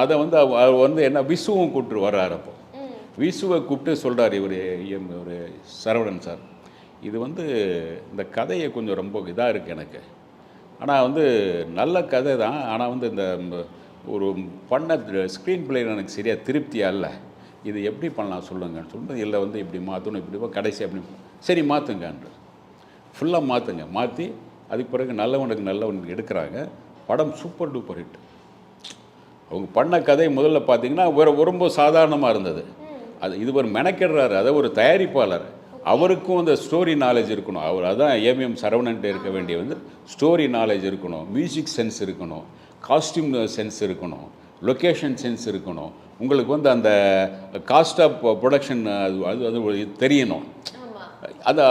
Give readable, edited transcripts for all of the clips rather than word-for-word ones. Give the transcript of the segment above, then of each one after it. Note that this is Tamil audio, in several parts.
அதை வந்து அவர் வந்து என்ன விசுவும் கூப்பிட்டு வர்றாரு. அப்போ விசுவை கூப்பிட்டு சொல்கிறார் இவர் ஒரு சரவணன் சார், இது வந்து இந்த கதையை கொஞ்சம் ரொம்ப இதாக இருக்குது எனக்கு, ஆனால் வந்து நல்ல கதை தான், ஆனால் வந்து இந்த ஒரு பண்ண ஸ்க்ரீன் பிளே எனக்கு சரியாக திருப்தியாக இல்லை, இது எப்படி பண்ணலாம் சொல்லுங்கன்னு சொல்லிட்டு, இல்லை வந்து இப்படி மாற்றணும், இப்படி கடைசி அப்படி, சரி மாற்றுங்கன்ற, ஃபுல்லாக மாற்றுங்க, மாற்றி அதுக்கு பிறகு நல்லவனுக்கு எடுக்கிறாங்க. படம் சூப்பர் டூப்பர் ஹிட். அவங்க பண்ண கதை முதல்ல பார்த்தீங்கன்னா ரொம்ப சாதாரணமாக இருந்தது. இது ஒரு மெனக்கெடுறாரு, அதை ஒரு தயாரிப்பாளர், அவருக்கும் அந்த ஸ்டோரி நாலேஜ் இருக்கணும். அவர் அதான் ஏவிஎம் சரவணன்ட்டு இருக்க வேண்டிய வந்து ஸ்டோரி நாலேஜ் இருக்கணும், மியூசிக் சென்ஸ் இருக்கணும், காஸ்டியூம் சென்ஸ் இருக்கணும், லொக்கேஷன் சென்ஸ் இருக்கணும், உங்களுக்கு வந்து அந்த காஸ்ட் ஆஃப் ப்ரொடக்ஷன் அது தெரியணும், அந்த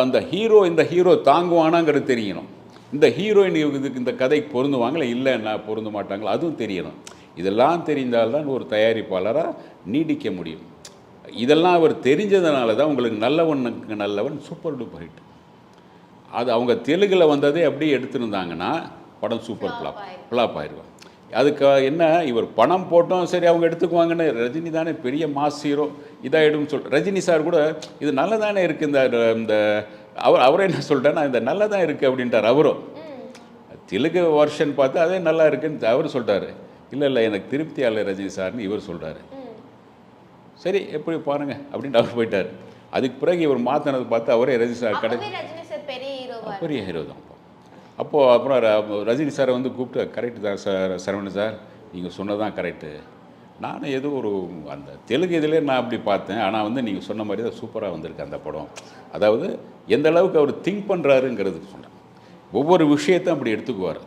இந்த ஹீரோ தாங்குவானாங்கிறது தெரியணும், இந்த ஹீரோயின் இதுக்கு இந்த கதைக்கு பொருந்துவாங்களா இல்லைன்னா பொருந்த மாட்டாங்களா அதுவும் தெரியணும். இதெல்லாம் தெரிந்தால்தான் ஒரு தயாரிப்பாளராக நீடிக்க முடியும். இதெல்லாம் அவர் தெரிஞ்சதுனால தான் உங்களுக்கு நல்லவனுக்கு நல்லவன் சூப்பர் டூப்பர் ஹிட். அது அவங்க தெலுங்கில் வந்ததே அப்படியே எடுத்துருந்தாங்கன்னா படம் சூப்பர் ஃப்ளாப் ஆயிடுவாங்க. அதுக்கு என்ன, இவர் பணம் போட்டோம் சரி அவங்க எடுத்துக்குவாங்கன்னு, ரஜினி தானே பெரிய மாஸ் ஹீரோ, இதாகிடும் ரஜினி சார் கூட இது நல்லதானே இருக்குது, இந்த அவரே என்ன சொல்லிட்டேன்னா இந்த நல்லதான் இருக்குது அப்படின்ட்டார். அவரும் தெலுங்கு வருஷன் பார்த்து அதே நல்லா இருக்குன்னு அவர் சொல்லிட்டாரு. இல்லை எனக்கு திருப்தியாளர் ரஜினி சார்னு இவர் சொல்கிறாரு. சரி எப்படி பாருங்கள் அப்படின்ட்டு அவர் போயிட்டார். அதுக்கு பிறகு இவர் மாற்றினது பார்த்து அவரே ரஜினி சார் பெரிய ஹீரோ தான். அப்போது அப்புறம் ரஜினி சாரை வந்து கூப்பிட்டு, கரெக்டு தான் சார் சரவணன் சார், நீங்கள் சொன்னதான் கரெக்டு, நானும் ஏதோ ஒரு அந்த தெலுங்கு இதிலே நான் அப்படி பார்த்தேன், ஆனால் வந்து நீங்கள் சொன்ன மாதிரி தான் சூப்பராக வந்திருக்கு அந்த படம். அதாவது எந்த அளவுக்கு அவர் திங்க் பண்ணுறாருங்கிறது சொன்னேன். ஒவ்வொரு விஷயத்தையும் அப்படி எடுத்துக்குவார்.